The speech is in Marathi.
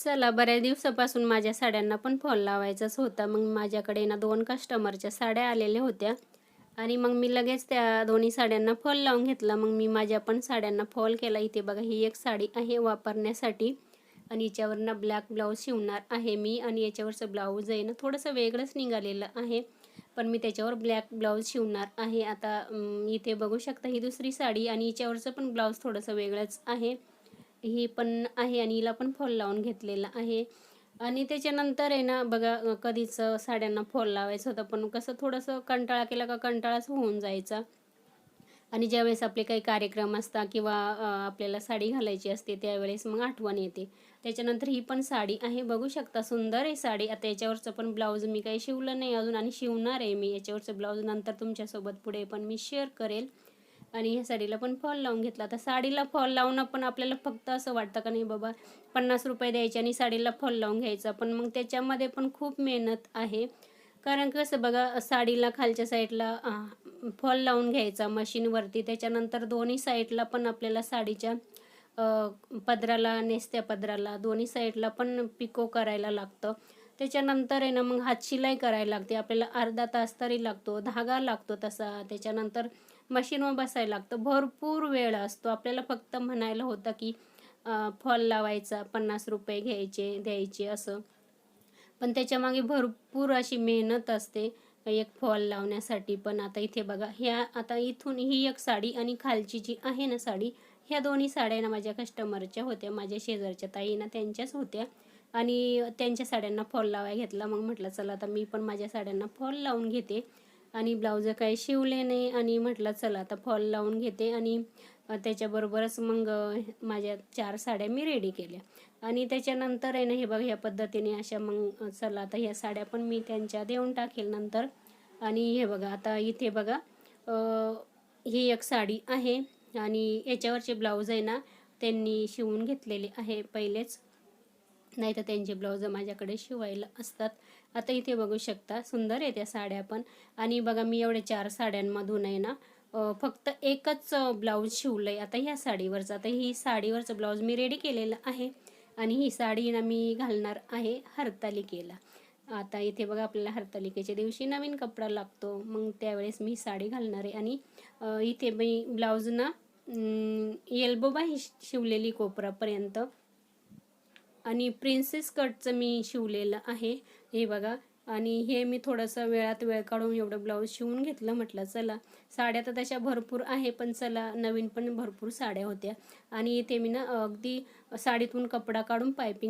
चला बऱ्याच दिवसापासून माझ्या साड्यांना पण फॉल लावायचाच होता. मग माझ्याकडे ना 2 कस्टमरच्या साड्या आलेल्या होत्या आणि मग मी लगेच त्या दोन्ही साड्यांना फॉल लावून घेतला. मग मी माझ्या पण साड्यांना फॉल केला. इथे बघा ही एक साडी आहे वापरण्यासाठी आणि हिच्यावरनं ब्लॅक ब्लाऊज शिवणार आहे मी आणि याच्यावरचं ब्लाऊज आहे ना थोडंसं वेगळंच निघालेलं आहे. पण मी त्याच्यावर ब्लॅक ब्लाऊज शिवणार आहे. आता इथे बघू शकता ही दुसरी साडी आणि हिच्यावरचं पण ब्लाऊज थोडंसं वेगळंच आहे. ही पण आहे आणि हिला पण फॉल लावून घेतलेला आहे. आणि त्याच्यानंतर आहे ना बघा कधीच साड्यांना फॉल लावायचं होतं पण कसं थोडंसं कंटाळा केला का कंटाळाच होऊन जायचा. आणि ज्यावेळेस आपले काही कार्यक्रम असतात किंवा आपल्याला साडी घालायची असते त्यावेळेस मग आठवण येते. त्याच्यानंतर ही पण साडी आहे बघू शकता सुंदर आहे साडी. आता याच्यावरचं पण ब्लाऊज मी काही शिवलं नाही अजून आणि शिवणार आहे मी याच्यावरचं ब्लाऊज नंतर तुमच्यासोबत पुढे पण मी शेअर करेल. आणि ह्या साडीला पण फॉल लावून घेतला. तर साडीला फॉल लावणं पण आपल्याला फक्त असं वाटतं का नाही बाबा ₹50 द्यायचे आणि साडीला फॉल लावून घ्यायचा. पण मग त्याच्यामध्ये पण खूप मेहनत आहे. कारण कसं बघा साडीला खालच्या साईडला फॉल लावून घ्यायचा मशीनवरती. त्याच्यानंतर दोन्ही साईडला पण आपल्याला साडीच्या पदराला, नेसत्या पदराला दोन्ही साईडला पण पिको करायला लागतं. त्याच्यानंतर आहे ना मग हातशिलाई करायला लागते. आपल्याला अर्धा तास तरी लागतो, धागा लागतो तसा. त्याच्यानंतर मशीनवर बसायला लागतं. भरपूर वेळ असतो. आपल्याला फक्त म्हणायला होतं की फॉल लावायचा ₹50 घ्यायचे, द्यायचे असं. पण त्याच्यामागे भरपूर अशी मेहनत असते एक फॉल लावण्यासाठी पण. आता इथे बघा आता इथून ही एक साडी आणि खालची जी आहे ना साडी, ह्या दोन्ही साड्या ना माझ्या कस्टमरच्या होत्या. माझ्या शेजारच्या ताई ना त्यांच्याच होत्या आणि त्यांच्या साड्यांना फॉल लावायला घेतला. मग म्हटलं चला आता मी पण माझ्या साड्यांना फॉल लावून घेते आणि ब्लाऊज काही शिवले नाही आणि म्हटलं चला आता फॉल लावून घेते आणि त्याच्याबरोबरच मग माझ्या 4 साड्या मी रेडी केल्या. आणि त्याच्यानंतर आहे ना हे बघा ह्या पद्धतीने अशा मग चला आता ह्या साड्या पण मी त्यांच्या देऊन टाकेल नंतर. आणि हे बघा आता इथे बघा ही एक साडी आहे आणि याच्यावरचे ब्लाऊज आहे ना त्यांनी शिवून घेतलेले आहे पहिलेच. नाहीतर त्यांचे ब्लाऊज माझ्याकडे शिवायला असतात. आता इथे बघू शकता सुंदर आहे त्या साड्या पण. आणि बघा मी एवढ्या 4 साड्यांमधून आहे ना फक्त एकच ब्लाऊज शिवलंय आता ह्या साडीवरचं. आता ही साडीवरचं ब्लाऊज मी रेडी केलेलं आहे आणि ही साडी ना मी घालणार आहे हरतालिकेला. आता इथे बघा आपल्याला हरतालिकेच्या दिवशी नवीन कपडा लागतो. मग त्यावेळेस मी साडी घालणार आहे आणि इथे मी ब्लाऊज ना एल्बो बाही शिवलेली कोपरापर्यंत आणि प्रिन्सेस कटचं मी शिवलेलं आहे हे बघा. आणि हे मी थोडंसं वेळात वेळ काढून एवढं ब्लाऊज शिवून घेतलं. म्हटलं चला साड्या तर तशा भरपूर आहे पण चला नवीन पण भरपूर साड्या होत्या आणि इथे मी ना अगदी साडीतून कपडा काढून पायपिंग